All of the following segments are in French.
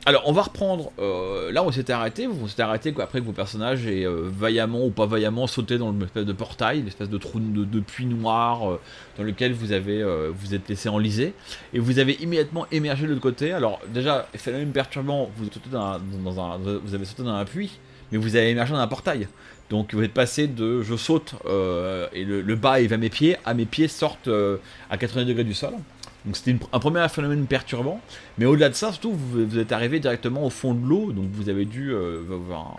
Alors, on va reprendre. Là, on s'était arrêté. On s'était arrêté après que vos personnages aient vaillamment ou pas vaillamment sauté dans l'espèce de portail, l'espèce de trou de puits noir dans lequel vous êtes laissé enliser. Et vous avez immédiatement émergé de l'autre côté. Alors, déjà, phénomène perturbant, vous avez sauté dans un puits, mais vous avez émergé dans un portail. Donc, vous êtes passé de je saute et le bas il va à mes pieds sortent à 80 degrés du sol. Donc c'était un premier phénomène perturbant, mais au-delà de ça, surtout, vous êtes arrivé directement au fond de l'eau, donc vous avez dû,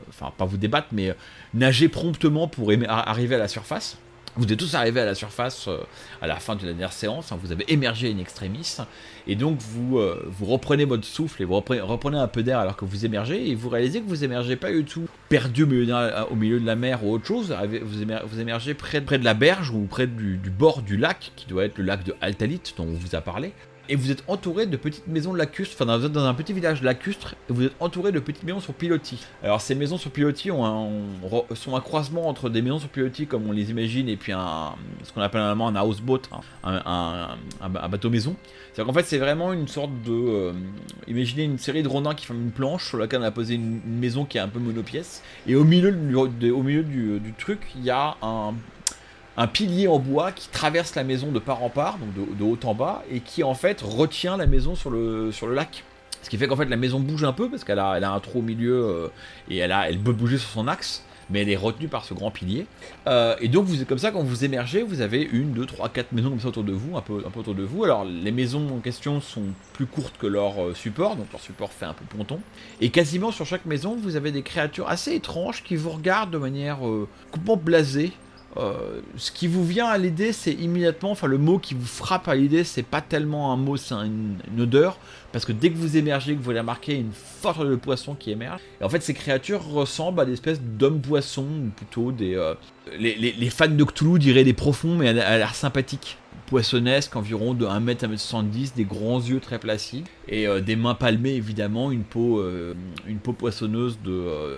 enfin pas vous débattre, mais nager promptement pour arriver à la surface. Vous êtes tous arrivés à la surface à la fin de la dernière séance, hein, vous avez émergé in extremis, et donc vous reprenez votre souffle et vous reprenez un peu d'air alors que vous émergez, et vous réalisez que vous émergez pas du tout perdu au milieu de la mer ou autre chose, vous émergez près de la berge ou près du bord du lac, qui doit être le lac de Altalit dont on vous a parlé. Et vous êtes entouré de petites maisons lacustres, enfin vous êtes dans un petit village lacustre, et vous êtes entouré de petites maisons sur pilotis. Alors ces maisons sur pilotis sont un croisement entre des maisons sur pilotis comme on les imagine, et puis ce qu'on appelle normalement un houseboat, un bateau maison. C'est-à-dire qu'en fait c'est vraiment une sorte de... imaginez une série de rondins qui forment une planche sur laquelle on a posé une maison qui est un peu monopièce, et au milieu du truc, il y a un pilier en bois qui traverse la maison de part en part, donc de haut en bas, et qui en fait retient la maison sur le lac. Ce qui fait qu'en fait la maison bouge un peu parce qu'elle a un trou au milieu et elle peut bouger sur son axe, mais elle est retenue par ce grand pilier. Et donc comme ça, quand vous émergez, vous avez 1, 2, 3, 4 maisons comme ça autour de vous, un peu autour de vous. Alors les maisons en question sont plus courtes que leur support, donc leur support fait un peu ponton. Et quasiment sur chaque maison, vous avez des créatures assez étranges qui vous regardent de manière complètement blasée. Ce qui vous vient à l'idée, c'est immédiatement, enfin le mot qui vous frappe à l'idée, c'est pas tellement un mot, c'est une odeur, parce que dès que vous émergez, que vous allez remarquer une forte odeur de poisson qui émerge. Et en fait, ces créatures ressemblent à des espèces d'hommes-poissons, ou plutôt les fans de Cthulhu diraient des profonds, mais à l'air sympathique. Poissonnesque, environ de 1m à 1m70, des grands yeux très placides, et des mains palmées évidemment, une peau poissonneuse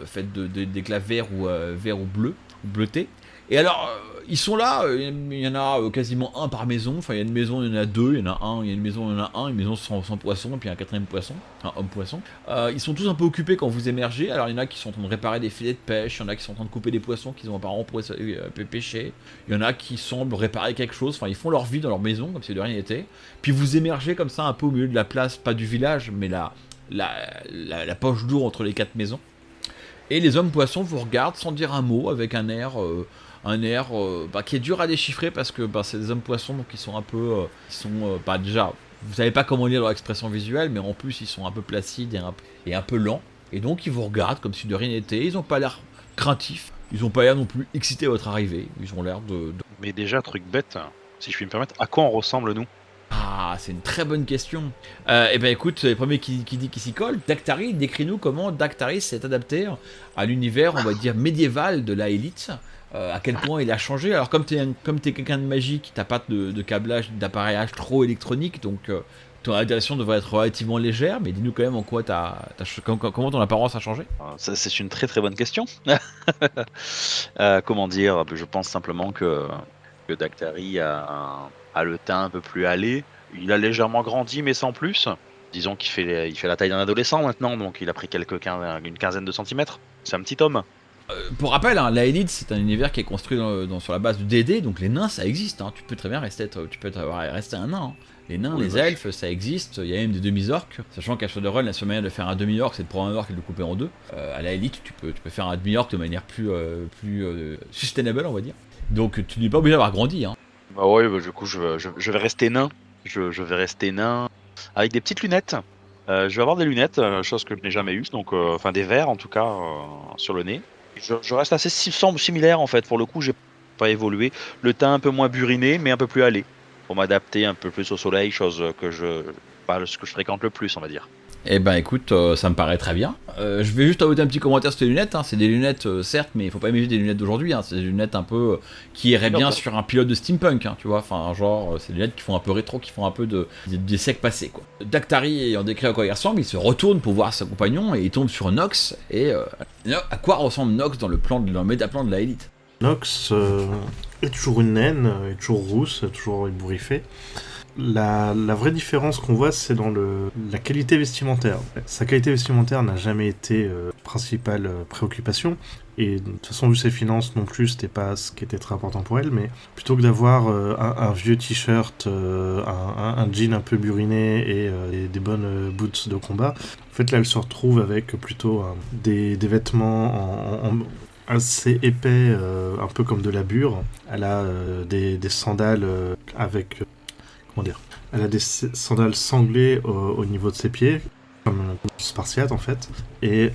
faite d'éclats verts ou bleu, ou bleuté. Et alors, ils sont là, il y en a quasiment un par maison, enfin il y a une maison, il y en a deux, il y en a un, il y a une maison, il y en a un, une maison sans poisson, et puis un quatrième poisson, un homme poisson. Ils sont tous un peu occupés quand vous émergez, alors il y en a qui sont en train de réparer des filets de pêche, il y en a qui sont en train de couper des poissons qu'ils ont apparemment pêché, il y en a qui semblent réparer quelque chose, enfin ils font leur vie dans leur maison, comme si de rien n'était. Puis vous émergez comme ça un peu au milieu de la place, pas du village, mais la poche d'eau entre les quatre maisons. Et les hommes poissons vous regardent sans dire un mot, avec un air qui est dur à déchiffrer parce que c'est des hommes poissons, donc ils sont un peu, déjà, vous savez pas comment lire leur expression visuelle, mais en plus ils sont un peu placides et un peu lents, et donc ils vous regardent comme si de rien n'était. Ils ont pas l'air craintifs, ils ont pas l'air non plus excités à votre arrivée, ils ont l'air de... Mais déjà, truc bête, si je puis me permettre, à quoi on ressemble nous? Ah, c'est une très bonne question. Eh ben écoute, le premier qui dit qui s'y colle, Dactari, décris-nous comment Dactari s'est adapté à l'univers, on va dire, médiéval de la Élite. À quel point il a changé. Alors comme t'es quelqu'un de magique, t'as pas de câblage, d'appareillage trop électronique, donc ton adaptation devrait être relativement légère, mais dis-nous quand même en quoi comment ton apparence a changé. Ça, c'est une très très bonne question. Comment dire? Je pense simplement que Dactari a le teint un peu plus hâlé. Il a légèrement grandi, mais sans plus. Disons qu'il fait la taille d'un adolescent maintenant, donc il a pris une quinzaine de centimètres. C'est un petit homme. Pour rappel, hein, la Élite, c'est un univers qui est construit sur la base du DD, donc les nains, ça existe. Hein. Tu peux très bien rester un nain. Hein. Les nains, les elfes, ça existe. Il y a même des demi-orques. Sachant qu'à Shadowrun, la seule manière de faire un demi-orc, c'est de prendre un orc et de le couper en deux. À la Élite, tu peux faire un demi-orc de manière plus sustainable, on va dire. Donc tu n'es pas obligé d'avoir grandi. Hein. Bah ouais, du coup, je vais rester nain. Je vais rester nain avec des petites lunettes. Je vais avoir des lunettes, chose que je n'ai jamais eue, donc enfin des verres en tout cas sur le nez. Je reste assez similaire en fait, pour le coup j'ai pas évolué. Le teint un peu moins buriné mais un peu plus hâlé, pour m'adapter un peu plus au soleil, chose que ce que je fréquente le plus on va dire. Eh ben écoute, ça me paraît très bien. Je vais juste ajouter un petit commentaire sur tes lunettes. Hein. C'est des lunettes, certes, mais il faut pas imaginer des lunettes d'aujourd'hui. Hein. C'est des lunettes un peu qui iraient bien sur un pilote de steampunk, hein, tu vois. Enfin, genre, c'est des lunettes qui font un peu rétro, qui font un peu des siècles passés, quoi. Dactari ayant décrit à quoi il ressemble, il se retourne pour voir son compagnon et il tombe sur Nox. Et à quoi ressemble Nox dans le métaplan de la Élite? Nox est toujours une naine, est toujours rousse, toujours ébouriffée. La vraie différence qu'on voit, c'est dans la qualité vestimentaire. Sa qualité vestimentaire n'a jamais été principale préoccupation. Et de toute façon, vu ses finances non plus, c'était pas ce qui était très important pour elle. Mais plutôt que d'avoir un vieux t-shirt, un jean un peu buriné et des bonnes boots de combat, en fait là, elle se retrouve avec plutôt des vêtements assez épais, un peu comme de la bure. Elle a des sandales avec... comment dire ? Elle a des sandales sanglées au niveau de ses pieds, comme spartiate en fait. Et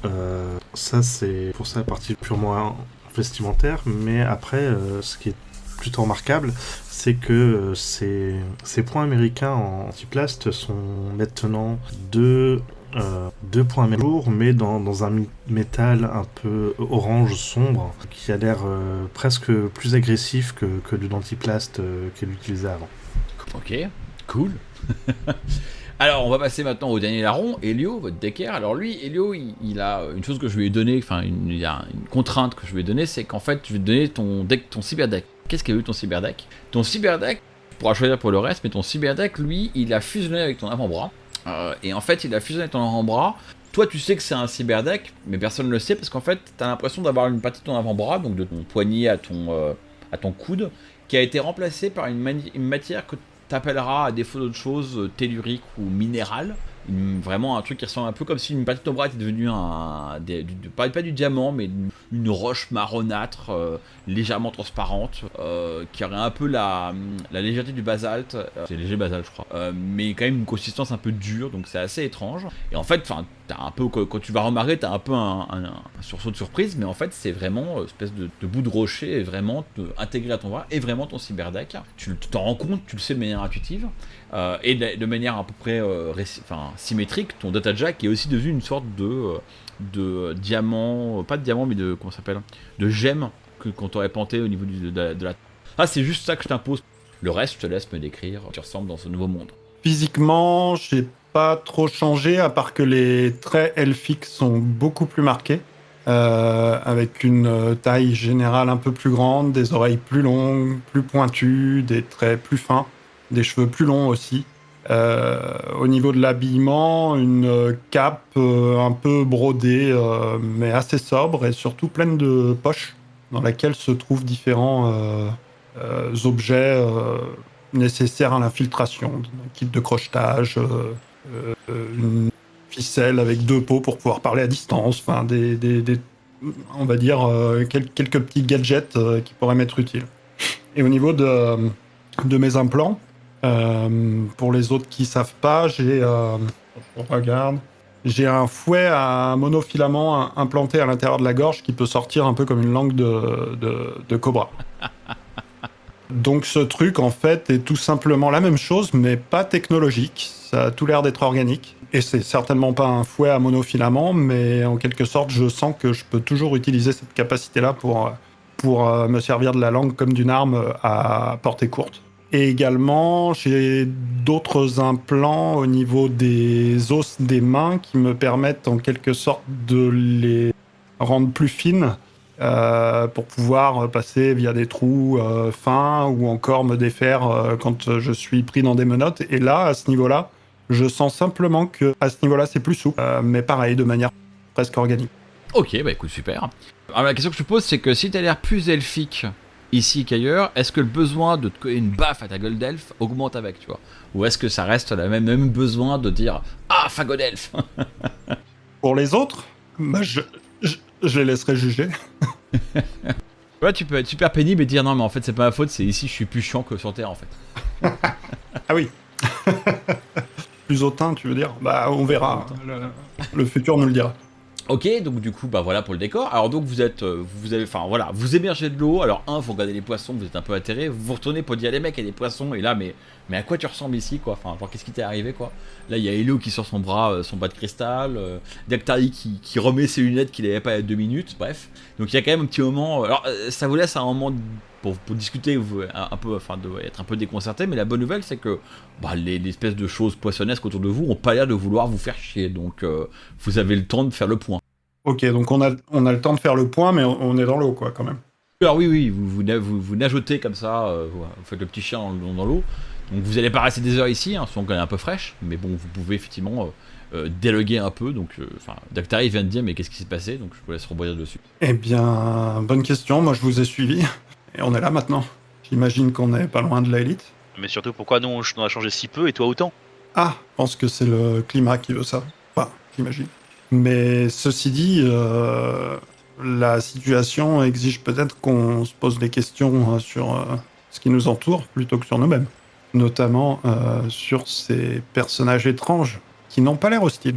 ça, c'est pour sa partie purement vestimentaire. Mais après, ce qui est plutôt remarquable, c'est que ces points américains en antiplast sont maintenant deux points lourds, mais dans un métal un peu orange sombre, qui a l'air presque plus agressif que du antiplast qu'elle utilisait avant. Ok, cool. Alors, on va passer maintenant au dernier larron, Elio, votre decker. Alors lui, Elio, il a une chose que je lui ai donnée, enfin, il y a une contrainte que je lui ai donnée, c'est qu'en fait, je vais te donner ton cyberdeck. Qu'est-ce qu'il a eu ton cyberdeck ? Ton cyberdeck, tu pourras choisir pour le reste, mais ton cyberdeck, lui, il a fusionné avec ton avant-bras. Et en fait, il a fusionné avec ton avant-bras. Toi, tu sais que c'est un cyberdeck, mais personne ne le sait, parce qu'en fait, t'as l'impression d'avoir une partie de ton avant-bras, donc de ton poignet à ton coude, qui a été remplacée par une matière que t'appelleras, à défaut d'autre chose, tellurique ou minérale. Vraiment un truc qui ressemble un peu comme si une partie de ton bras était devenue pas du diamant, mais une roche marronâtre, légèrement transparente, qui aurait un peu la légèreté du basalte. C'est léger basalte, je crois, mais quand même une consistance un peu dure, donc c'est assez étrange. Et en fait, t'as un peu, quand tu vas remarquer, t'as un peu un sursaut de surprise, mais en fait, c'est vraiment une espèce de bout de rocher, et vraiment intégré à ton bras, et vraiment ton cyberdeck. Tu t'en rends compte, tu le sais de manière intuitive. Et de manière à peu près symétrique, ton data jack est aussi devenu une sorte de diamant, pas de diamant, mais de, comment ça s'appelle, de gemme qu'on t'aurait planté au niveau de la... Ah, c'est juste ça que je t'impose. Le reste, je te laisse me décrire. Tu ressembles dans ce nouveau monde. Physiquement, j'ai pas trop changé, à part que les traits elfiques sont beaucoup plus marqués, avec une taille générale un peu plus grande, des oreilles plus longues, plus pointues, des traits plus fins, des cheveux plus longs aussi. Au niveau de l'habillement, une cape un peu brodée, mais assez sobre et surtout pleine de poches dans laquelle se trouvent différents objets nécessaires à l'infiltration. Un kit de crochetage, une ficelle avec 2 pots pour pouvoir parler à distance, enfin on va dire quelques petits gadgets qui pourraient m'être utiles. Et au niveau de mes implants, pour les autres qui savent pas, j'ai un fouet à monofilament implanté à l'intérieur de la gorge qui peut sortir un peu comme une langue de cobra. Donc ce truc, en fait, est tout simplement la même chose, mais pas technologique. Ça a tout l'air d'être organique. Et c'est certainement pas un fouet à monofilament, mais en quelque sorte, je sens que je peux toujours utiliser cette capacité-là pour me servir de la langue comme d'une arme à portée courte. Et également, j'ai d'autres implants au niveau des os des mains qui me permettent en quelque sorte de les rendre plus fines, pour pouvoir passer via des trous fins ou encore me défaire quand je suis pris dans des menottes. Et là, à ce niveau-là, je sens simplement que à ce niveau-là, c'est plus souple, mais pareil, de manière presque organique. Ok, bah écoute, super. Alors la question que je te pose, c'est que si t'as l'air plus elfique ici qu'ailleurs, est-ce que le besoin de te coller une baffe à ta gueule d'elfe augmente avec, tu vois ? Ou est-ce que ça reste le même besoin de dire « Ah, fagot d'elfe !» Pour les autres, bah, je les laisserai juger. Ouais, tu peux être super pénible et dire non, mais en fait, c'est pas ma faute, c'est ici, je suis plus chiant que sur Terre, en fait. Ah oui. Plus hautain, tu veux dire ? Bah, on verra. Le futur nous le dira. Ok, donc du coup, bah voilà pour le décor. Alors donc vous émergez de l'eau. Alors vous regardez les poissons, vous êtes un peu atterré. Vous vous retournez pour dire les mecs, il y a des poissons. Et là, mais à quoi tu ressembles ici, quoi ? Enfin, genre, qu'est-ce qui t'est arrivé, quoi ? Là, il y a Elio qui sort son bras de cristal. Daktari qui remet ses lunettes qu'il n'avait pas il y a 2 minutes. Bref, donc il y a quand même un petit moment. Alors ça vous laisse un moment pour discuter, un peu, enfin, être un peu déconcerté. Mais la bonne nouvelle, c'est que les espèces de choses poissonnesques autour de vous ont pas l'air de vouloir vous faire chier. Donc vous avez le temps de faire le point. Ok, donc on a le temps de faire le point, mais on est dans l'eau, quoi, quand même. Alors oui, vous nagotez comme ça, vous faites le petit chien dans l'eau. Donc vous n'allez pas rester des heures ici, hein, souvent qu'elle est un peu fraîche, mais bon, vous pouvez effectivement déloguer un peu. Donc, Dactari vient de dire, mais qu'est-ce qui s'est passé? Donc je vous laisse rebondir dessus. Eh bien, bonne question. Moi, je vous ai suivi. Et on est là maintenant. J'imagine qu'on n'est pas loin de l'élite. Mais surtout, pourquoi nous, on a changé si peu et toi autant? Ah, je pense que c'est le climat qui veut ça. Enfin, j'imagine. Mais ceci dit, la situation exige peut-être qu'on se pose des questions sur ce qui nous entoure plutôt que sur nous-mêmes. Notamment sur ces personnages étranges qui n'ont pas l'air hostiles.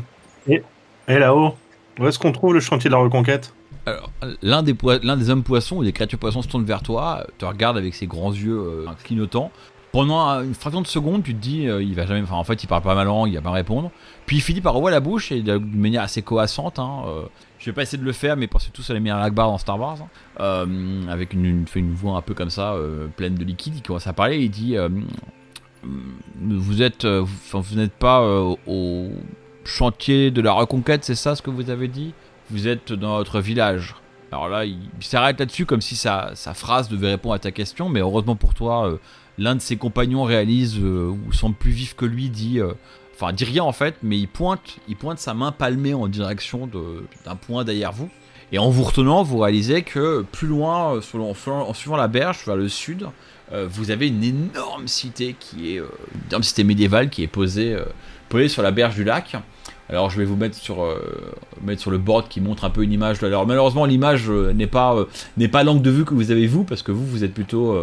Et là-haut, où est-ce qu'on trouve le chantier de la reconquête? Alors, l'un des hommes poissons ou des créatures poissons se tourne vers toi, te regarde avec ses grands yeux clignotants. Pendant une fraction de seconde, tu te dis, il va jamais. Enfin, en fait, il parle pas ma langue, il va pas répondre. Puis il finit par ouvrir la bouche et d'une manière assez coassante. Je vais pas essayer de le faire, mais pensez tous à l'émir Akbar dans Star Wars, avec une voix un peu comme ça, pleine de liquide. Il commence à parler. Il dit, vous n'êtes pas au chantier de la reconquête, c'est ça ce que vous avez dit? Vous êtes dans votre village. Alors là, il s'arrête là-dessus comme si sa phrase devait répondre à ta question, mais heureusement pour toi, l'un de ses compagnons réalise, ou semble plus vif que lui, dit rien en fait, mais il pointe sa main palmée en direction d'un point derrière vous. Et en vous retenant, vous réalisez que plus loin, en suivant la berge vers le sud, vous avez une énorme cité une énorme cité médiévale qui est posée sur la berge du lac. Alors je vais vous mettre sur le board qui montre un peu une image. Alors malheureusement l'image n'est pas l'angle de vue que vous avez vous, parce que vous êtes plutôt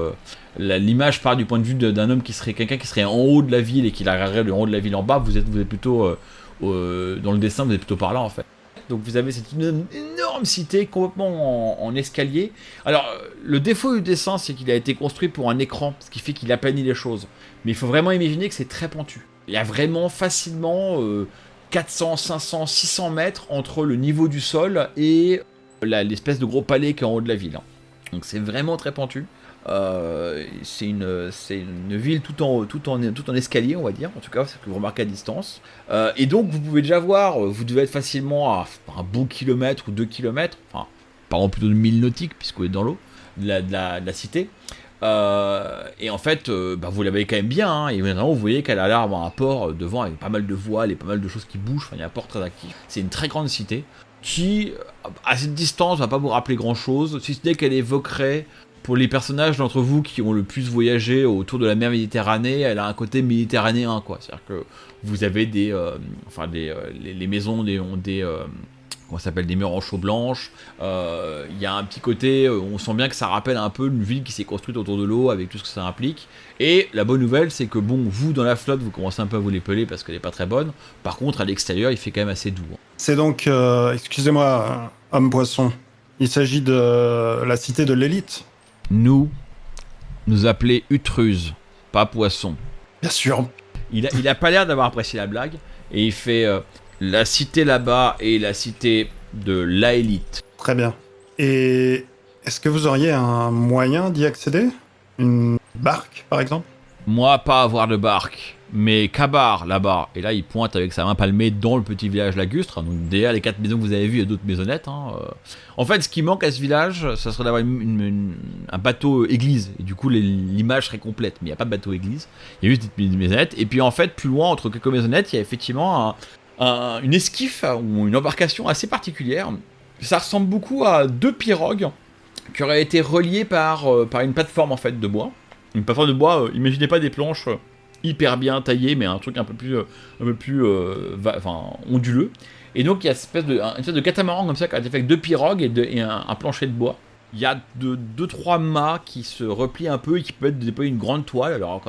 l'image part du point de vue d'un homme quelqu'un qui serait en haut de la ville et qui la regarderait en haut de la ville en bas. Vous êtes plutôt dans le dessin, vous êtes plutôt par là en fait. Donc vous avez cette énorme cité complètement en escalier. Alors le défaut du dessin, c'est qu'il a été construit pour un écran, ce qui fait qu'il aplanit les choses. Mais il faut vraiment imaginer que c'est très pentu. Il y a vraiment facilement 400, 500, 600 mètres entre le niveau du sol et l'espèce de gros palais qui est en haut de la ville. Donc c'est vraiment très pentu. C'est une ville tout en escalier, on va dire. En tout cas, c'est ce que vous remarquez à distance. Et donc vous pouvez déjà voir, vous devez être facilement à un bon kilomètre ou 2 kilomètres, enfin, parlons plutôt de 1000 nautiques puisque vous êtes dans l'eau, de la cité. Et en fait, vous la voyez quand même bien, et vraiment vous voyez qu'elle a l'air d'avoir un port devant avec pas mal de voiles et pas mal de choses qui bougent. Enfin, il y a un port très actif. C'est une très grande cité qui, à cette distance, va pas vous rappeler grand chose, si ce n'est qu'elle évoquerait, pour les personnages d'entre vous qui ont le plus voyagé autour de la mer Méditerranée, elle a un côté méditerranéen, quoi. C'est-à-dire que vous avez les maisons ont des comment ça s'appelle, des murs en chaux blanche. Il y a un petit côté, on sent bien que ça rappelle un peu une ville qui s'est construite autour de l'eau avec tout ce que ça implique. Et la bonne nouvelle, c'est que vous dans la flotte, vous commencez un peu à vous l'épeler parce qu'elle n'est pas très bonne. Par contre, à l'extérieur, il fait quand même assez doux. C'est donc, excusez-moi, homme poisson, il s'agit de la cité de l'élite. Nous appelons Utruse, pas poisson. Bien sûr. Il a pas l'air d'avoir apprécié la blague et il fait la cité là-bas et la cité de l'élite. Très bien. Et est-ce que vous auriez un moyen d'y accéder? Une barque, par exemple? Moi, pas avoir de barque, mais Kabar, là-bas. Et là, il pointe avec sa main palmée dans le petit village lagustre. Donc, derrière les 4 maisons que vous avez vues, il y a d'autres maisonnettes. En fait, ce qui manque à ce village, ça serait d'avoir un bateau église. Et du coup, l'image serait complète. Mais il n'y a pas de bateau église. Il y a juste des maisonnettes. Et puis, en fait, plus loin, entre quelques maisonnettes, il y a effectivement une esquif ou une embarcation assez particulière. Ça ressemble beaucoup à 2 pirogues qui auraient été reliées par une plateforme en fait de bois. Une plateforme de bois, imaginez pas des planches hyper bien taillées, mais un truc un peu plus onduleux. Et donc il y a une espèce de catamaran comme ça qui a été fait avec 2 pirogues et un plancher de bois. Il y a 2-3 mâts qui se replient un peu et qui peuvent déployer une grande toile. Alors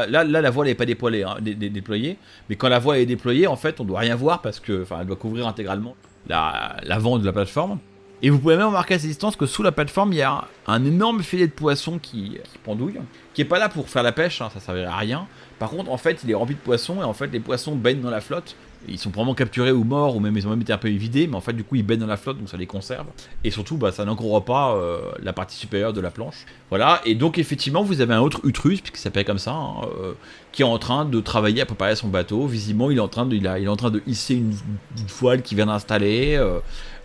là, la voile n'est pas déployée, mais quand la voile est déployée, en fait, on ne doit rien voir parce que, elle doit couvrir intégralement l'avant de la plateforme. Et vous pouvez même remarquer à cette distance que sous la plateforme, il y a un énorme filet de poissons qui pendouille, qui est pas là pour faire la pêche, ça servirait à rien. Par contre, en fait, il est rempli de poissons et en fait, les poissons baignent dans la flotte. Ils sont probablement capturés ou morts, ou même ils ont même été un peu vidés, mais en fait, du coup, ils baignent dans la flotte, donc ça les conserve. Et surtout, ça n'encombre pas la partie supérieure de la planche. Voilà, et donc effectivement, vous avez un autre Utrus, puisqu'il s'appelle comme ça, qui est en train de travailler à préparer son bateau. Visiblement, il est en train de hisser une voile qu'il vient d'installer.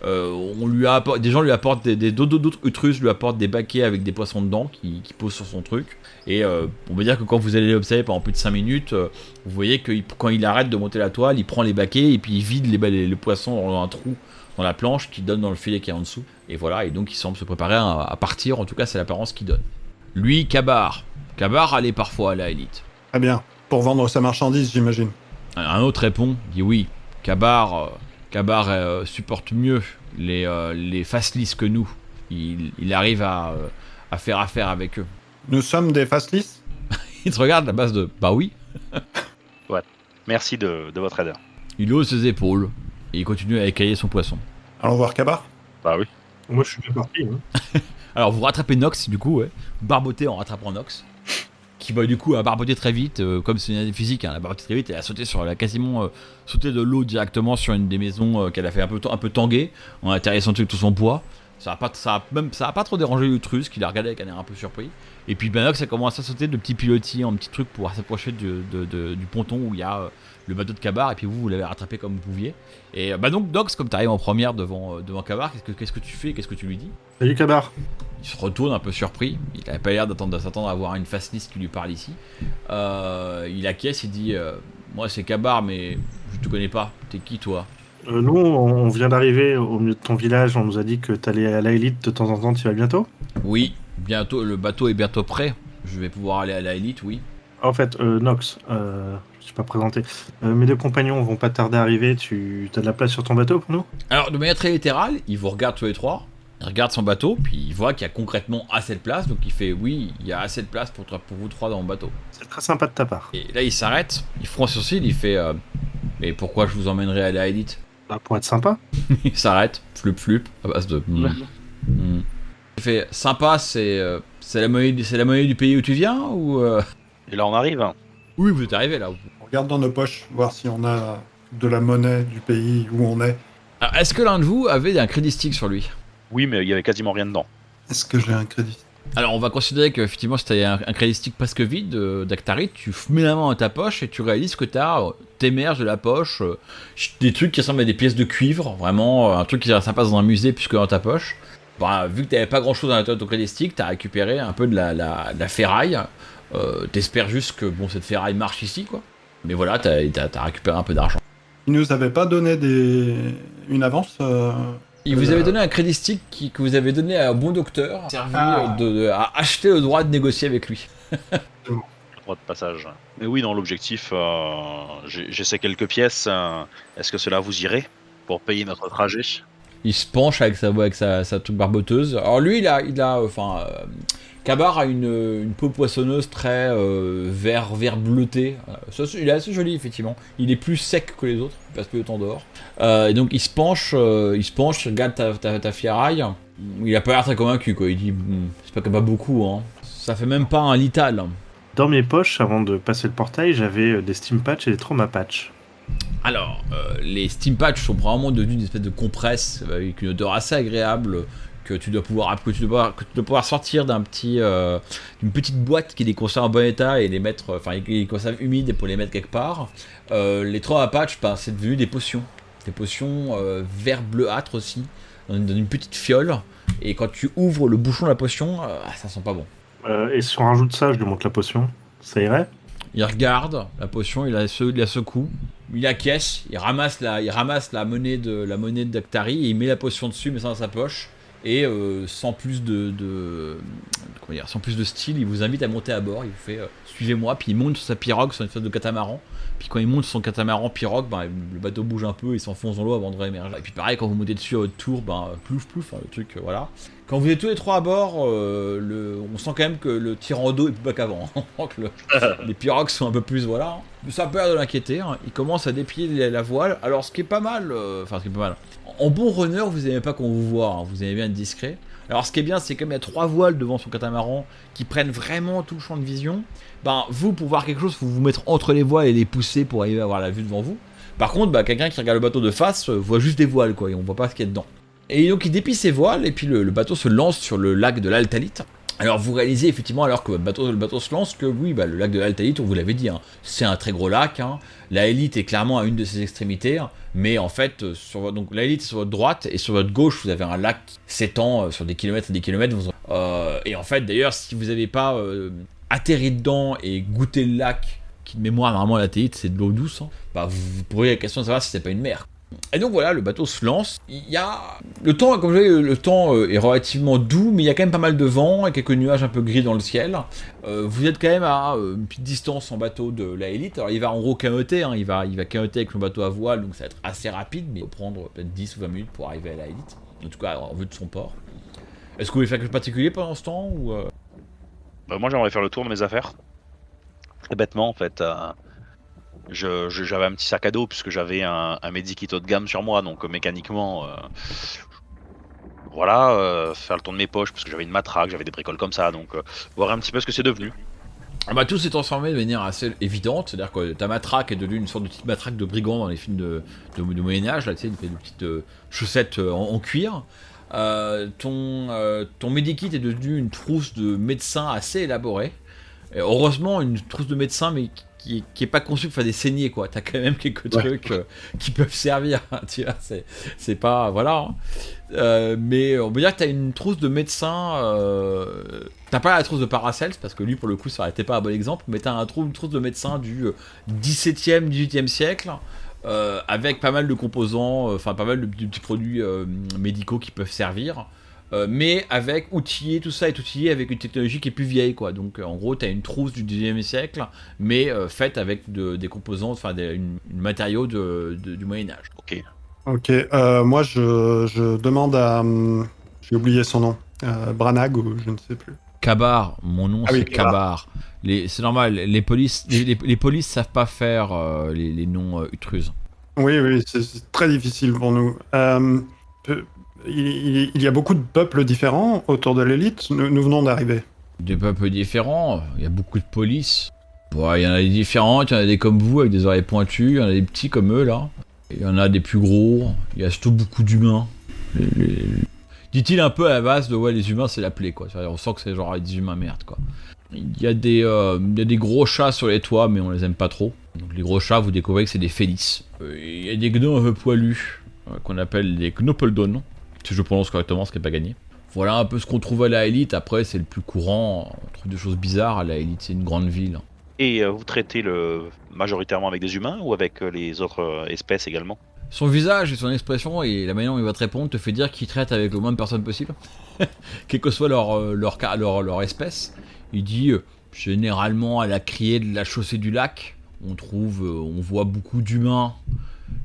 Des gens lui apportent d'autres Utrus lui apportent des baquets avec des poissons dedans qui posent sur son truc. Et on va dire que quand vous allez l'observer pendant plus de 5 minutes, vous voyez que quand il arrête de monter la toile, il prend les baquets et puis il vide les poissons dans un trou dans la planche qui donne dans le filet qui est en dessous. Et voilà, et donc il semble se préparer à partir, en tout cas c'est l'apparence qu'il donne. Lui, Kabar allait parfois à la élite. Très bien. Pour vendre sa marchandise, j'imagine. Un autre répond, dit oui, Kabar supporte mieux les faceless que nous. Il arrive à faire affaire avec eux. Nous sommes des faceless. Il te regarde à base de bah oui. Ouais. Merci de votre aide. Il hausse ses épaules et il continue à écailler son poisson. Allons voir Kabar. Bah oui. Moi, je suis bien parti. Hein. Alors vous rattrapez Nox du coup, ouais. Barboté en rattrapant Nox, qui va du coup à barboter très vite, comme c'est une année physique, hein, elle a barboté très vite, elle a quasiment sauté de l'eau directement sur une des maisons qu'elle a fait un peu tanguer, en atterrissant dessus avec tout son poids. Ça a pas trop dérangé l'Utrus, qui l'a regardé avec un air un peu surpris. Et puis Nox a commencé à sauter de petits pilotis en petits trucs pour s'approcher du ponton où il y a le bateau de Kabar, et puis vous l'avez rattrapé comme vous pouviez. Et donc Nox, comme tu arrives en première devant Kabar, qu'est-ce que tu fais, qu'est-ce que tu lui dis? Salut Kabar. Il se retourne un peu surpris, il n'avait pas l'air de s'attendre à avoir une faceless qui lui parle ici. Il acquiesce, il dit moi c'est Kabar, mais je te connais pas, t'es qui toi? Nous, on vient d'arriver au milieu de ton village, on nous a dit que t'allais à la élite de temps en temps, tu vas bientôt? Oui, bientôt, le bateau est bientôt prêt, je vais pouvoir aller à la élite, oui. En fait, Nox, je suis pas présenté. Mes deux compagnons vont pas tarder à arriver, tu as de la place sur ton bateau pour nous? Alors de manière très littérale, il vous regarde tous les trois, il regarde son bateau, puis il voit qu'il y a concrètement assez de place, donc il fait oui, il y a assez de place pour vous trois dans mon bateau. C'est très sympa de ta part. Et là il s'arrête, il fronce le sourcil, il fait mais pourquoi je vous emmènerai à la élite? Bah, pour être sympa. Il s'arrête, flup, à base de... Il fait sympa, c'est la monnaie du pays où tu viens ou Et là, on arrive. Oui, vous êtes arrivé là. On regarde dans nos poches, voir si on a de la monnaie du pays où on est. Alors, est-ce que l'un de vous avait un crédit stick sur lui? Oui, mais il y avait quasiment rien dedans. Est-ce que j'ai un crédit? Alors, on va considérer qu'effectivement, si tu as un crédit stick presque vide d'Actarit, tu mets la main dans ta poche et tu réalises que t'émerges de la poche des trucs qui ressemblent à des pièces de cuivre, vraiment un truc qui ça passe dans un musée puisque dans ta poche. Bah, vu que t'avais pas grand chose dans ton crédit stick, t'as récupéré un peu de la ferraille. T'espères juste que bon, cette ferraille marche ici, quoi. Mais voilà, t'as récupéré un peu d'argent. Il nous avait pas donné une avance Il vous avait donné un crédit stick que vous avez donné à un bon docteur, servi à acheter le droit de négocier avec lui. Le droit de passage. Mais oui, dans l'objectif, j'ai ces quelques pièces. Est-ce que cela vous irait pour payer notre trajet? Il se penche avec sa truc barboteuse. Alors lui, Kabar a une peau poissonneuse très vert bleuté. Il est assez joli, effectivement. Il est plus sec que les autres, il passe plus de temps dehors. Et donc il se penche, il regarde ta ferraille. Il a pas l'air très convaincu, quoi. Il dit c'est pas beaucoup, hein. Ça fait même pas un lital. Dans mes poches, avant de passer le portail, j'avais des steam patch et des trauma patch. Alors, les steam patch sont probablement devenus une espèce de compresse avec une odeur assez agréable que tu dois pouvoir sortir d'une petite boîte qui les conserve en bon état et les mettre, les conserve humides pour les mettre quelque part. Les trauma patch, c'est devenu des potions vert bleuâtre aussi, dans une petite fiole. Et quand tu ouvres le bouchon de la potion, ça sent pas bon. Et si on rajoute ça, je lui montre la potion, ça irait? Il regarde la potion, il la secoue, il acquiesce, il ramasse la monnaie d'Actari et il met la potion dessus, met ça dans sa poche. Et sans plus de style, il vous invite à monter à bord. Il vous fait suivez-moi, puis il monte sur sa pirogue, sur une espèce de catamaran. Puis quand il monte sur son catamaran pirogue, le bateau bouge un peu et s'enfonce dans l'eau avant de réémerger. Et puis pareil, quand vous montez dessus à votre tour, plouf, le truc, voilà. Quand vous êtes tous les trois à bord, on sent quand même que le tirant d'eau est plus bas qu'avant. Les pirogues sont un peu plus, voilà. Ça a peur de l'inquiéter. Hein. Il commence à déplier la voile. Alors ce qui est pas mal, en bon runner, vous n'aimez pas qu'on vous voit, hein. Vous aimez bien être discret. Alors ce qui est bien, c'est comme il y a 3 voiles devant son catamaran qui prennent vraiment tout le champ de vision. Vous, pour voir quelque chose, faut vous mettre entre les voiles et les pousser pour arriver à avoir la vue devant vous. Par contre, quelqu'un qui regarde le bateau de face voit juste des voiles, quoi, et on voit pas ce qu'il y a dedans. Et donc il déplie ses voiles, et puis le bateau se lance sur le lac de l'Altalite. Alors vous réalisez effectivement, alors que le bateau se lance, que oui, le lac de l'Altaït, on vous l'avait dit, hein, c'est un très gros lac. Hein. La Élite est clairement à une de ses extrémités, hein, mais en fait, donc la Élite est sur votre droite et sur votre gauche, vous avez un lac qui s'étend sur des kilomètres et des kilomètres. Et en fait, d'ailleurs, si vous n'avez pas atterri dedans et goûté le lac, qui de mémoire normalement l'Altaït, c'est de l'eau douce, hein, vous pourriez la question de savoir si c'est pas une mer. Et donc voilà, le bateau se lance. Il y a le temps, comme je disais, le temps est relativement doux, mais il y a quand même pas mal de vent et quelques nuages un peu gris dans le ciel. Vous êtes quand même à une petite distance en bateau de la Élite. Alors il va en gros cahoter, hein, il va cahoter avec son bateau à voile, donc ça va être assez rapide, mais il va prendre peut-être 10 ou 20 minutes pour arriver à la Élite. En tout cas, en vue de son port. Est-ce que vous voulez faire quelque chose de particulier pendant ce temps ou Moi, j'aimerais faire le tour de mes affaires. Très bêtement, en fait. J'avais un petit sac à dos puisque j'avais un medikit haut de gamme sur moi, donc mécaniquement, faire le tour de mes poches parce que j'avais une matraque, j'avais des bricoles comme ça, donc voir un petit peu ce que c'est devenu. Tout s'est transformé de manière assez évidente, c'est-à-dire que ta matraque est devenue une sorte de petite matraque de brigand dans les films de Moyen-Âge, là, tu sais, une petite chaussette en cuir. Ton medikit est devenu une trousse de médecin assez élaborée. Et heureusement, une trousse de médecin, mais qui est pas conçue pour faire des saignées, quoi. T'as quand même quelques trucs qui peuvent servir, hein, tu vois, c'est pas... Voilà. Mais on peut dire que t'as une trousse de médecin... T'as pas la trousse de Paracels, parce que lui, pour le coup, ça n'aurait été pas un bon exemple, mais t'as une trousse de médecin du 17e, 18e siècle, avec pas mal de composants, pas mal de petits produits médicaux qui peuvent servir. Mais avec outillé, tout ça est outillé avec une technologie qui est plus vieille, quoi. Donc en gros, tu as une trousse du 19e siècle, mais faite avec des composants, une matériaux du Moyen-Âge. Ok. Moi je demande à. J'ai oublié son nom. Branagh ou je ne sais plus. Kabar, mon nom c'est Kabar. C'est normal, les polices savent pas faire les noms utrus. Oui, c'est très difficile pour nous. Il y a beaucoup de peuples différents autour de l'élite. Nous venons d'arriver. Des peuples différents, il y a beaucoup de polices. Il y en a des différentes, il y en a des comme vous avec des oreilles pointues, il y en a des petits comme eux là. Il y en a des plus gros, il y a surtout beaucoup d'humains. Dit-il un peu à la base de les humains c'est la plaie, quoi. On sent que c'est genre des humains merde, quoi. Il y a des gros chats sur les toits, mais on les aime pas trop. Donc les gros chats, vous découvrez que c'est des félices. Il y a des gnomes un peu poilus, qu'on appelle les Gnopeldon. Si je prononce correctement, ce qui n'est pas gagné. Voilà un peu ce qu'on trouve à la Élite. Après, c'est le plus courant. On trouve des choses bizarres à la Élite. C'est une grande ville. Et vous traitez majoritairement avec des humains ou avec les autres espèces également? Son visage et son expression et la manière dont il va te répondre te fait dire qu'il traite avec le moins de personnes possible. Quelle que soit leur espèce. Il dit généralement à la criée de la chaussée du lac, on voit beaucoup d'humains.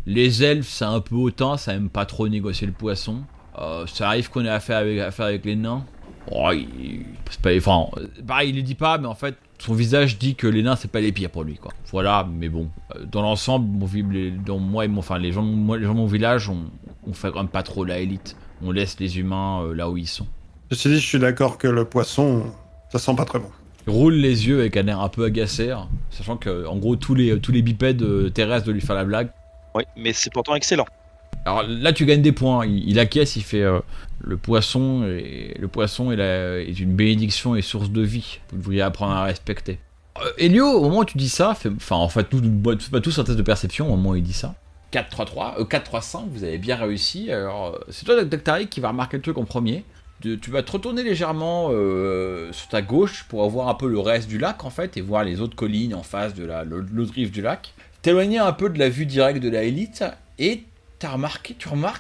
Les elfes, c'est un peu hautain, ça aime pas trop négocier le poisson. Ça arrive qu'on ait affaire avec les nains. Pareil, il le dit pas, mais en fait, son visage dit que les nains, c'est pas les pires pour lui, quoi. Voilà, mais bon, dans l'ensemble, les gens de mon village, on fait quand même pas trop la Élite. On laisse les humains là où ils sont. Ceci dit, je suis d'accord que le poisson, ça sent pas très bon. Il roule les yeux avec un air un peu agacé, hein, sachant que, en gros, tous les bipèdes terrestres de lui faire la blague. Oui, mais c'est pourtant excellent. Alors là, tu gagnes des points. Il acquiesce, il fait le poisson est une bénédiction et source de vie. Vous devriez apprendre à respecter. Elio, au moment où tu dis ça, en fait, pas tous un test de perception au moment où il dit ça. 4-3-5, vous avez bien réussi. Alors, c'est toi, Doctaric, qui va remarquer le truc en premier. Tu vas te retourner légèrement sur ta gauche pour voir un peu le reste du lac, en fait, et voir les autres collines en face de l'autre rive du lac. T'éloigner un peu de la vue directe de la Élite, et tu remarques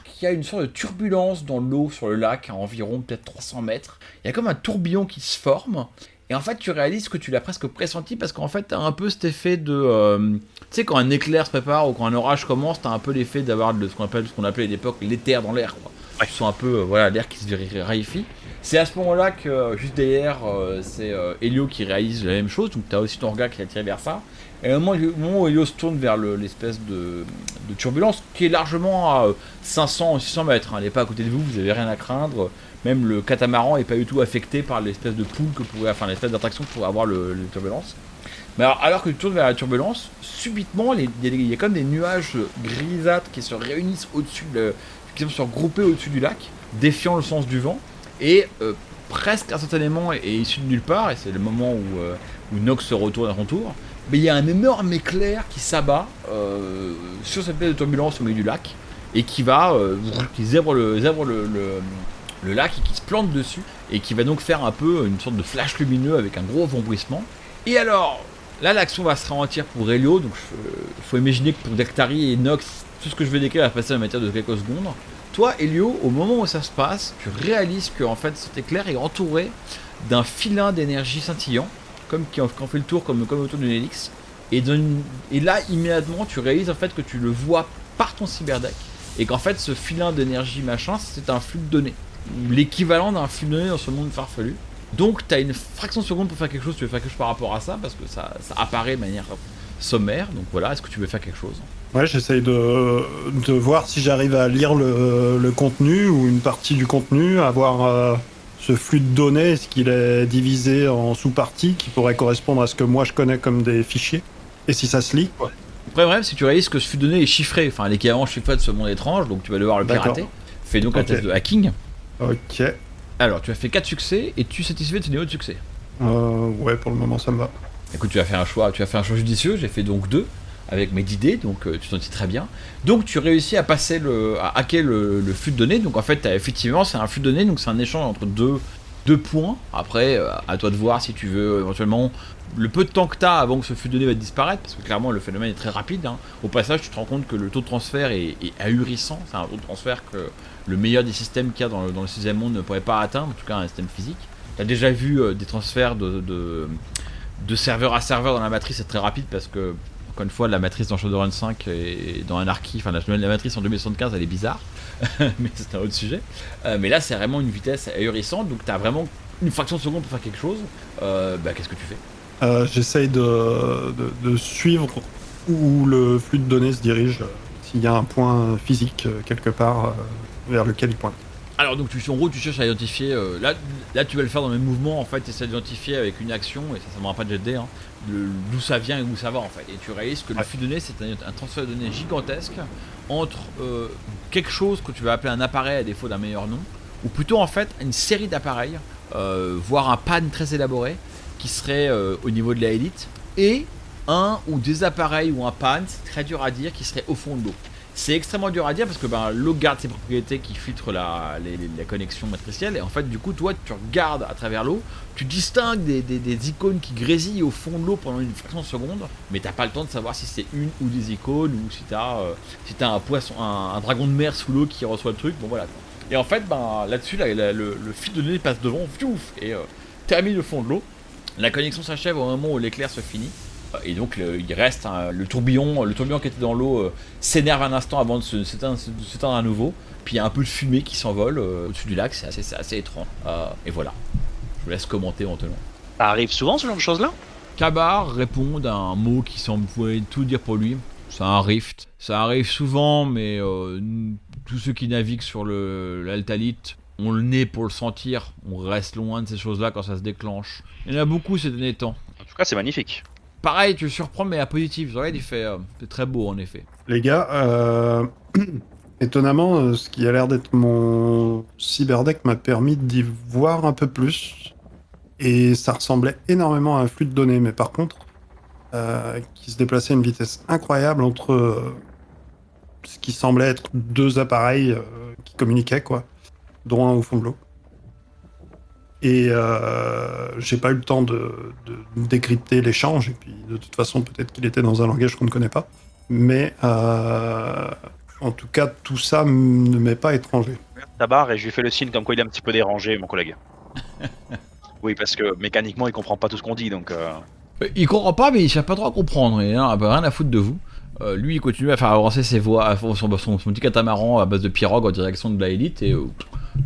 qu'il y a une sorte de turbulence dans l'eau sur le lac, à environ peut-être 300 mètres. Il y a comme un tourbillon qui se forme, et en fait tu réalises que tu l'as presque pressenti, parce qu'en fait t'as un peu cet effet de... tu sais, quand un éclair se prépare, ou quand un orage commence, t'as un peu l'effet d'avoir ce qu'on appelait à l'époque l'éther dans l'air, quoi. Ouais. Tu sens un peu l'air qui se raréfie. C'est à ce moment-là que, juste derrière, c'est Elio qui réalise la même chose, donc t'as aussi ton regard qui est attiré vers ça. Et au moment où Elio se tourne vers l'espèce de turbulence, qui est largement à 500 ou 600 mètres, hein, elle n'est pas à côté de vous, vous n'avez rien à craindre, même le catamaran n'est pas du tout affecté par l'espèce de poule l'espèce d'attraction que pourrait avoir les turbulences. Mais alors que tu tournes vers la turbulence, subitement, il y a comme des nuages grisâtres qui se réunissent qui sont regroupés au-dessus du lac, défiant le sens du vent, et presque instantanément et issu de nulle part, et c'est le moment où Nox se retourne à son tour, mais il y a un énorme éclair qui s'abat sur cette plaie de turbulence au milieu du lac, et qui zèbre le lac et qui se plante dessus, et qui va donc faire un peu une sorte de flash lumineux avec un gros vombrissement. Et alors, là l'action va se ralentir pour Helio, donc il faut imaginer que pour Dactari et Nox, tout ce que je vais décrire va passer en matière de quelques secondes. Toi, Helio, au moment où ça se passe, tu réalises que en fait, cet éclair est entouré d'un filin d'énergie scintillant, comme qui en fait le tour comme autour d'une hélice. Et là, immédiatement, tu réalises en fait que tu le vois par ton cyberdeck, et qu'en fait, ce filin d'énergie machin, c'est un flux de données, l'équivalent d'un flux de données dans ce monde farfelu. Donc, tu as une fraction de seconde pour faire quelque chose. Tu veux faire quelque chose par rapport à ça, parce que ça apparaît de manière sommaire. Donc voilà, est-ce que tu veux faire quelque chose ? Ouais, j'essaye de voir si j'arrive à lire le contenu ou une partie du contenu, à voir ce flux de données, est-ce qu'il est divisé en sous-parties qui pourraient correspondre à ce que moi je connais comme des fichiers, et si ça se lit. Ouais. Le problème, c'est que tu réalises que ce flux de données est chiffré, enfin l'équivalent chiffré de ce monde étrange, donc tu vas devoir le pirater. Fais donc un test de hacking. Ok. Alors, tu as fait 4 succès et tu es satisfait de ce niveau de succès. Ouais, pour le moment ça me va. Écoute, tu as fait un choix judicieux, j'ai fait donc 2 avec mes 10 dés, donc tu t'en dis très bien. Donc tu réussis à hacker le flux de données, donc en fait effectivement c'est un flux de données, donc c'est un échange entre deux points. Après, à toi de voir si tu veux éventuellement le peu de temps que tu as avant que ce flux de données va disparaître, parce que clairement le phénomène est très rapide. Hein. Au passage, tu te rends compte que le taux de transfert est ahurissant, c'est un taux de transfert que le meilleur des systèmes qu'il y a dans le 6ème monde ne pourrait pas atteindre, en tout cas un système physique. Tu as déjà vu des transferts de serveur à serveur dans la matrice, c'est très rapide parce que, encore une fois, la matrice dans Shadowrun 5 et dans Anarchy, enfin la matrice en 2075 elle est bizarre, mais c'est un autre sujet. Mais là c'est vraiment une vitesse ahurissante, donc tu as vraiment une fraction de seconde pour faire quelque chose. Qu'est-ce que tu fais ? J'essaye de suivre où le flux de données se dirige, s'il y a un point physique quelque part vers lequel il pointe. Alors donc en gros tu cherches à identifier, là tu vas le faire dans le même mouvement en fait, tu essaies d'identifier avec une action, et ça ne m'aura pas de jet de dés, hein, d'où ça vient et où ça va en fait, et tu réalises que le flux de données c'est un transfert de données gigantesque entre quelque chose que tu vas appeler un appareil à défaut d'un meilleur nom, ou plutôt en fait une série d'appareils, voire un pan très élaboré qui serait au niveau de la élite, et un ou des appareils ou un pan, c'est très dur à dire, qui serait au fond de l'eau. C'est extrêmement dur à dire parce que l'eau garde ses propriétés qui filtrent la connexion matricielle, et en fait du coup toi tu regardes à travers l'eau, tu distingues des icônes qui grésillent au fond de l'eau pendant une fraction de seconde, mais t'as pas le temps de savoir si c'est une ou des icônes, ou si t'as un poisson, un dragon de mer sous l'eau qui reçoit le truc, bon voilà. Et en fait là-dessus le fil de données passe devant, et termine le fond de l'eau, la connexion s'achève au moment où l'éclair se finit. Et donc il reste le tourbillon qui était dans l'eau s'énerve un instant avant de s'éteindre à nouveau, puis il y a un peu de fumée qui s'envole au-dessus du lac, c'est assez étrange. Et voilà, je vous laisse commenter maintenant. Ça arrive souvent ce genre de choses là ? Kabar répond d'un mot qui semble tout dire pour lui, c'est un rift. Ça arrive souvent, mais tous ceux qui naviguent sur l'Altalite ont le nez pour le sentir, on reste loin de ces choses là quand ça se déclenche. Il y en a beaucoup ces derniers temps. En tout cas c'est magnifique. Pareil, tu le surprends, mais à positif. Regarde, il fait c'est très beau en effet. Les gars, étonnamment, ce qui a l'air d'être mon cyberdeck m'a permis d'y voir un peu plus. Et ça ressemblait énormément à un flux de données, mais par contre, qui se déplaçait à une vitesse incroyable entre ce qui semblait être 2 appareils qui communiquaient, quoi, dont un au fond de l'eau. Et j'ai pas eu le temps de décrypter l'échange, et puis de toute façon peut-être qu'il était dans un langage qu'on ne connaît pas, mais en tout cas tout ça ne m'est pas étranger. Tabar, et je lui fais le signe comme quoi il est un petit peu dérangé, mon collègue. Oui, parce que mécaniquement il comprend pas tout ce qu'on dit, donc il comprend pas, mais il cherche pas trop à comprendre, il n'a rien à foutre de vous. Lui il continue à faire avancer ses voies, son petit catamaran à base de pirogue en direction de la élite, et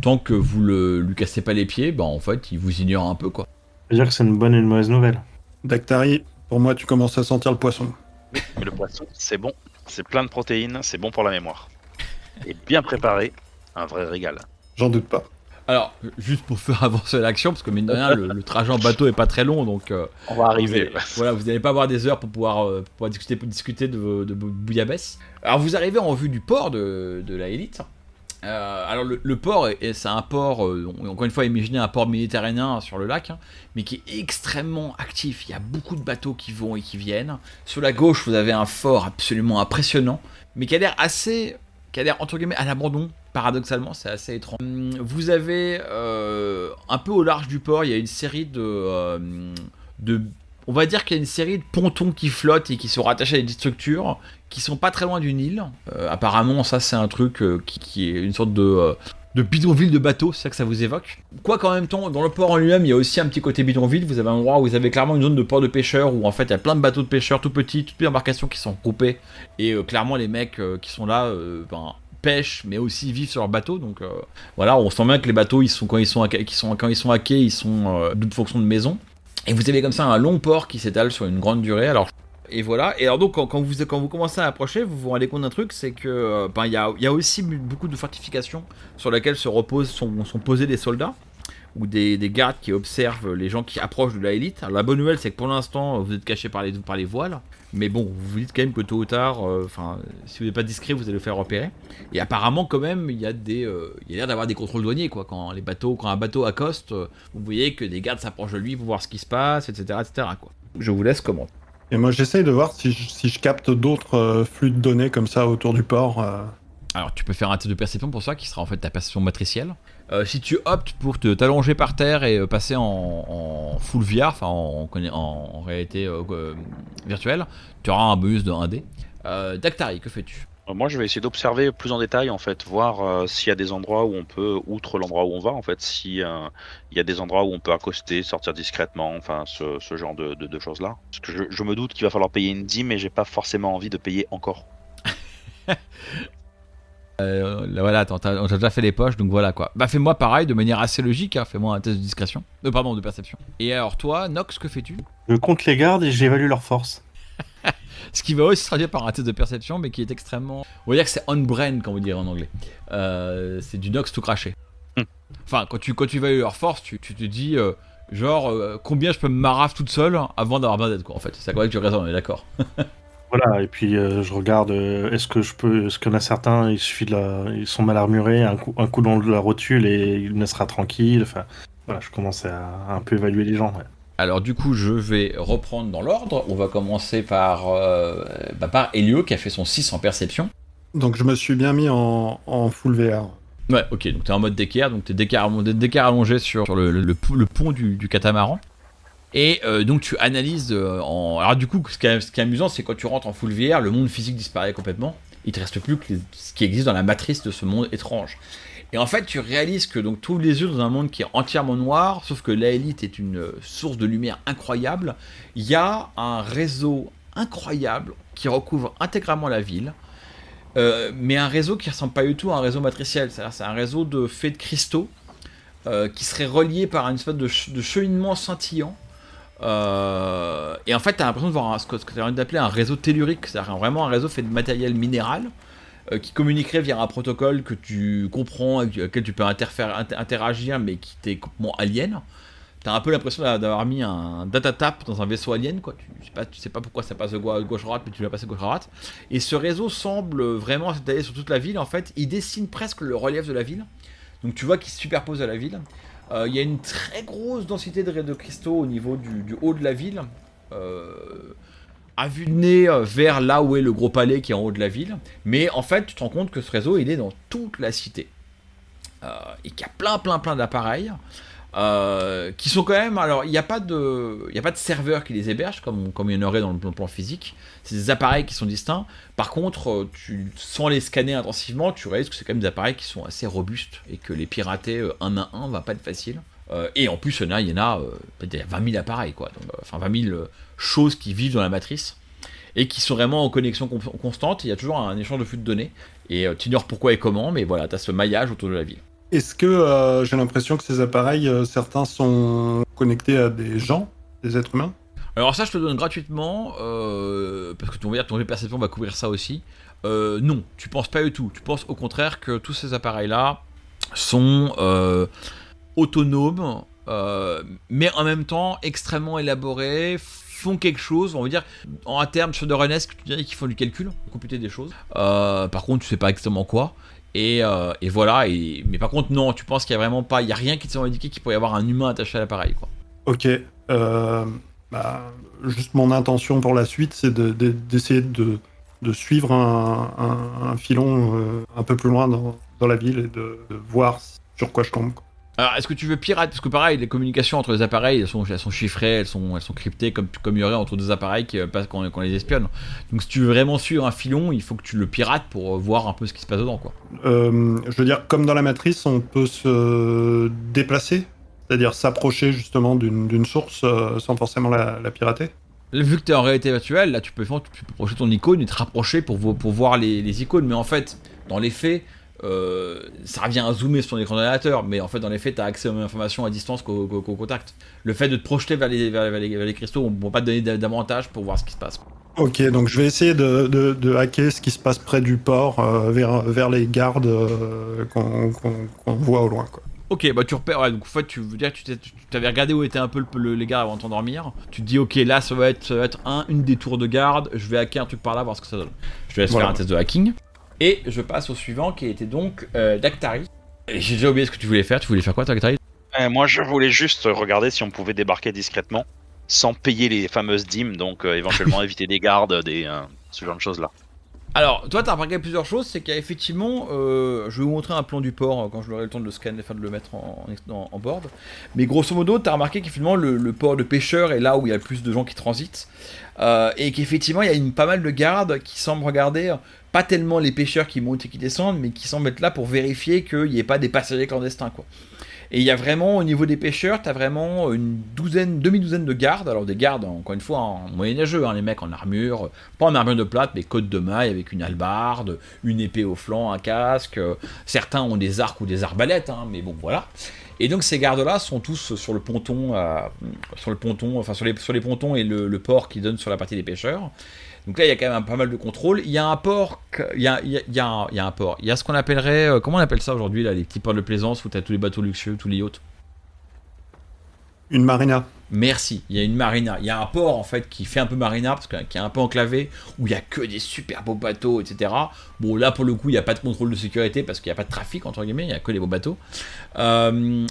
tant que vous lui cassez pas les pieds, en fait il vous ignore un peu quoi. Ça veut dire que c'est une bonne et une mauvaise nouvelle. Dactari, pour moi tu commences à sentir le poisson. mais le poisson c'est bon, c'est plein de protéines, c'est bon pour la mémoire. Et bien préparé, un vrai régal. J'en doute pas. Alors, juste pour faire avancer l'action, parce que mine de rien, le trajet en bateau est pas très long, donc on va arriver. Vous n'allez pas avoir des heures pour pouvoir discuter de bouillabaisse. Alors, vous arrivez en vue du port de la Élite, Alors le port, c'est un port, encore une fois, imaginez un port méditerranéen sur le lac, hein, mais qui est extrêmement actif. Il y a beaucoup de bateaux qui vont et qui viennent. Sur la gauche, vous avez un fort absolument impressionnant, mais qui a l'air entre guillemets à l'abandon. Paradoxalement, c'est assez étrange. Vous avez un peu au large du port, il y a une série on va dire qu'il y a une série de pontons qui flottent et qui sont rattachés à des structures qui sont pas très loin d'une île. Apparemment, ça c'est un truc qui est une sorte de bidonville de bateau, c'est ça que ça vous évoque. Quoi qu'en même temps, dans le port en lui-même, il y a aussi un petit côté bidonville. Vous avez un endroit où vous avez clairement une zone de port de pêcheurs où en fait il y a plein de bateaux de pêcheurs tout petits, toutes les embarcations qui sont groupées. Et clairement, les mecs qui sont là pêchent, mais aussi vivent sur leur bateau. Donc voilà, on sent bien que les bateaux, quand ils sont à quai, ils sont d'une fonction de maison. Et vous avez comme ça un long port qui s'étale sur une grande durée. Alors, et voilà. Et alors donc quand vous commencez à approcher, vous vous rendez compte d'un truc, c'est que il y a aussi beaucoup de fortifications sur lesquelles sont posés des soldats ou des gardes qui observent les gens qui approchent de la élite. Alors la bonne nouvelle, c'est que pour l'instant, vous êtes caché par les voiles. Mais bon, vous vous dites quand même que tôt ou tard, si vous n'êtes pas discret, vous allez le faire repérer. Et apparemment, quand même, il y a l'air d'avoir des contrôles douaniers, quoi. Quand un bateau accoste, vous voyez que des gardes s'approchent de lui pour voir ce qui se passe, etc., quoi. Je vous laisse commenter. Et moi, j'essaye de voir si je capte d'autres flux de données comme ça autour du port. Alors, tu peux faire un test de perception pour ça, qui sera en fait ta perception matricielle. Si tu optes pour t'allonger par terre et passer en full VR, enfin en réalité virtuelle, tu auras un bonus de 1D. Daktari, que fais-tu ? Moi, je vais essayer d'observer plus en détail, en fait, voir s'il y a des endroits où on peut, outre l'endroit où on va, en fait, s'il y a des endroits où on peut accoster, sortir discrètement, enfin, ce genre de choses-là. Parce que je me doute qu'il va falloir payer une dîme, mais j'ai pas forcément envie de payer encore. Voilà, on t'a déjà fait les poches, donc voilà quoi. Bah fais-moi pareil, de manière assez logique, hein, fais-moi un test de discrétion. Pardon, de perception. Et alors toi, Nox, que fais-tu ? Je compte les gardes et j'évalue leur force. Ce qui va aussi se traduire par un test de perception, mais qui est extrêmement... On va dire que c'est on-brand, comme on dirait en anglais. C'est du Nox tout craché. Enfin, quand tu évalues leur force, tu te dis, combien je peux me maraf toute seule avant d'avoir besoin d'aide, quoi, en fait. C'est quoi que tu raisonnes, on est d'accord. Voilà, et puis je regarde, est-ce qu'il y en a certains, ils sont mal armurés, un coup dans la rotule et il me sera tranquille, enfin, voilà, je commence à un peu évaluer les gens, ouais. Alors du coup, je vais reprendre dans l'ordre, on va commencer par Elio, qui a fait son 6 en perception. Donc je me suis bien mis en full VR. Ouais, ok, donc t'es en mode d'équerre, donc t'es d'équerre allongé sur le pont du catamaran. Et donc tu analyses alors du coup, ce qui est amusant, c'est quand tu rentres en full VR, le monde physique disparaît complètement. Il te reste plus que ce qui existe dans la matrice de ce monde étrange. Et en fait, tu réalises que donc tu ouvres les yeux dans un monde qui est entièrement noir, sauf que l'élite est une source de lumière incroyable. Il y a un réseau incroyable qui recouvre intégralement la ville, mais un réseau qui ressemble pas du tout à un réseau matriciel. C'est-à-dire, c'est un réseau fait de cristaux qui serait relié par une espèce de cheminement scintillant. Et en fait, tu as l'impression de voir ce que tu as envie d'appeler un réseau tellurique, c'est-à-dire vraiment un réseau fait de matériel minéral qui communiquerait via un protocole que tu comprends, avec lequel tu peux interagir, mais qui t'est complètement alien. Tu as un peu l'impression d'avoir mis un data tap dans un vaisseau alien, quoi. Tu sais pas pourquoi ça passe de gauche-droite, mais tu vas passer gauche-droite. Et ce réseau semble vraiment s'étaler sur toute la ville. En fait, il dessine presque le relief de la ville. Donc tu vois qu'il se superpose à la ville. Il y a une très grosse densité de cristaux au niveau du haut de la ville, à vue de nez vers là où est le gros palais qui est en haut de la ville. Mais en fait, tu te rends compte que ce réseau, il est dans toute la cité. Et qu'il y a plein d'appareils qui sont quand même... Alors, il n'y a pas de serveur qui les héberge, comme il y en aurait dans le plan physique. C'est des appareils qui sont distincts. Par contre, sans les scanner intensivement, tu réalises que c'est quand même des appareils qui sont assez robustes et que les pirater un à un va pas être facile. Et en plus, il y en a peut-être 20 000 appareils, quoi. Donc, 20 000 choses qui vivent dans la matrice et qui sont vraiment en connexion constante. Il y a toujours un échange de flux de données. Et tu ignores pourquoi et comment, mais voilà, tu as ce maillage autour de la ville. Est-ce que j'ai l'impression que ces appareils, certains sont connectés à des gens, des êtres humains ? Alors ça, je te le donne gratuitement, parce que ton jet de perception va couvrir ça aussi. Non, tu penses pas du tout. Tu penses au contraire que tous ces appareils-là sont autonomes, mais en même temps extrêmement élaborés, font quelque chose, on va dire, en termes shadowrunesque, tu dirais qu'ils font du calcul, computer des choses. Par contre, tu sais pas exactement quoi. Et voilà. Mais par contre, non, tu penses qu'il y a vraiment pas, il y a rien qui te semble indiquer qu'il pourrait y avoir un humain attaché à l'appareil, quoi. Ok. Juste mon intention pour la suite, c'est d'essayer de suivre un filon un peu plus loin dans la ville et de voir sur quoi je tombe, quoi. Alors, est-ce que tu veux pirate? Parce que pareil, les communications entre les appareils, elles sont chiffrées, elles sont cryptées, comme il y aurait entre deux appareils qu'on les espionne. Donc si tu veux vraiment suivre un filon, il faut que tu le pirates pour voir un peu ce qui se passe dedans, quoi. Je veux dire, comme dans la Matrice, on peut se déplacer, c'est-à-dire s'approcher justement d'une source sans forcément la pirater. Vu que tu es en réalité virtuelle, là tu peux approcher ton icône et te rapprocher pour voir les icônes, mais en fait, dans les faits, ça revient à zoomer sur ton écran d'ordinateur, mais en fait, dans les faits, tu as accès aux mêmes informations à distance qu'au contact. Le fait de te projeter vers les cristaux ne va pas te donner d'avantage pour voir ce qui se passe. Ok, donc je vais essayer de hacker ce qui se passe près du port vers les gardes qu'on voit au loin, quoi. Ok, bah tu repères, ouais, donc en fait tu veux dire que tu t'avais regardé où étaient un peu les gars avant de t'endormir. Tu te dis ok, là ça va être une des tours de garde, je vais hacker un truc par là, voir ce que ça donne. Je te laisse faire un test de hacking. Et je passe au suivant qui était donc Dactari. Et j'ai déjà oublié ce que tu voulais faire quoi toi Dactari? Moi, je voulais juste regarder si on pouvait débarquer discrètement, sans payer les fameuses dîmes, donc éventuellement éviter des gardes, ce genre de choses-là. Alors, toi, t'as remarqué plusieurs choses, c'est qu'il y a effectivement, je vais vous montrer un plan du port quand je l'aurai le temps de le scanner, enfin de le mettre en board. Mais grosso modo, t'as remarqué qu'effectivement le port de pêcheurs est là où il y a le plus de gens qui transitent, et qu'effectivement il y a pas mal de gardes qui semblent regarder pas tellement les pêcheurs qui montent et qui descendent, mais qui semblent être là pour vérifier qu'il n'y ait pas des passagers clandestins, quoi. Et il y a vraiment, au niveau des pêcheurs, t'as vraiment une demi-douzaine de gardes. Alors des gardes, encore une fois, en moyenâgeux, les mecs en armure, pas en armure de plate, mais côte de maille avec une hallebarde, une épée au flanc, un casque. Certains ont des arcs ou des arbalètes, mais bon, voilà. Et donc ces gardes-là sont tous sur le ponton, enfin sur les pontons et le port qui donne sur la partie des pêcheurs. Donc là, il y a quand même pas mal de contrôle. Il y a un port, il y a un port. Il y a ce qu'on appellerait, comment on appelle ça aujourd'hui, là, les petits ports de plaisance où tu as tous les bateaux luxueux, tous les yachts. Une marina. Merci, il y a une marina. Il y a un port en fait qui fait un peu marina, parce qui est un peu enclavé, où il y a que des super beaux bateaux, etc. Bon, là pour le coup, il n'y a pas de contrôle de sécurité parce qu'il n'y a pas de trafic, entre guillemets, il n'y a que des beaux bateaux. Et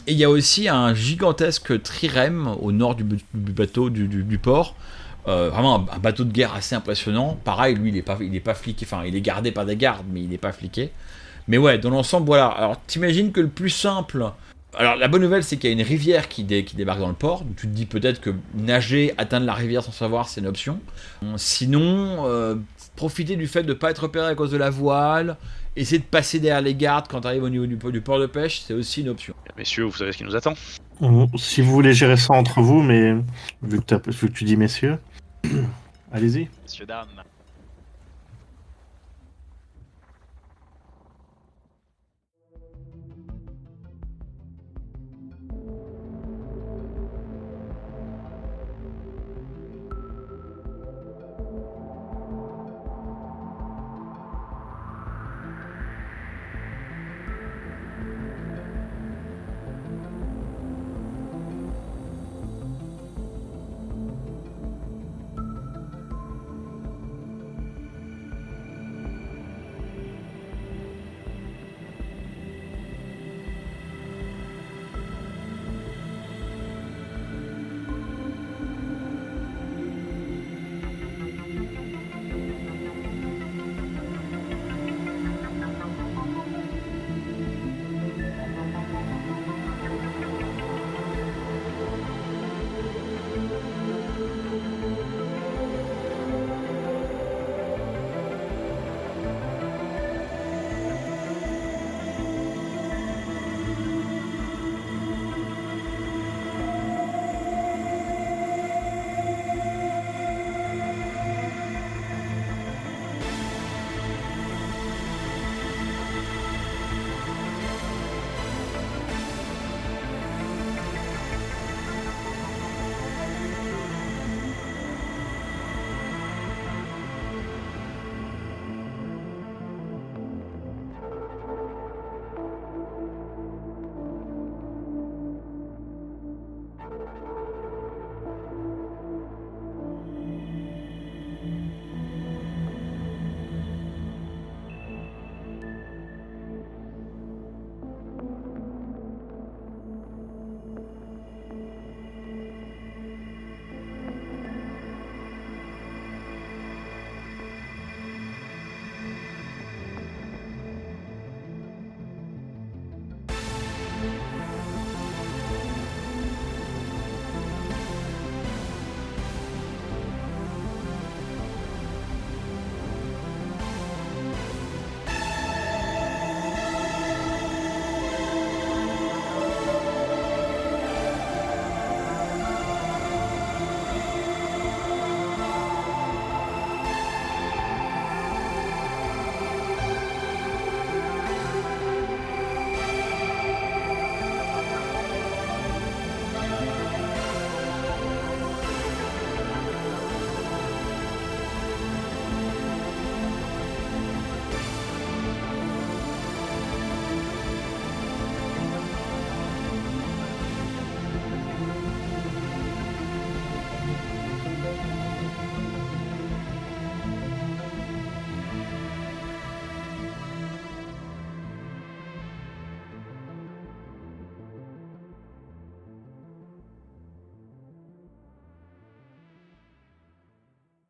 il y a aussi un gigantesque trirème au nord du bateau, du port. Vraiment un bateau de guerre assez impressionnant. Pareil, lui, il est pas fliqué, enfin, il est gardé par des gardes, mais il n'est pas fliqué. Mais ouais, dans l'ensemble, voilà. Alors, t'imagines que le plus simple. Alors, la bonne nouvelle, c'est qu'il y a une rivière qui débarque dans le port. Donc, tu te dis peut-être que nager, atteindre la rivière sans savoir, c'est une option. Sinon, profiter du fait de ne pas être repéré à cause de la voile. Essayer de passer derrière les gardes quand tu arrives au niveau du port de pêche, c'est aussi une option. Messieurs, vous savez ce qui nous attend? Si vous voulez gérer ça entre vous, mais vu que tu dis messieurs, allez-y. Messieurs, dames.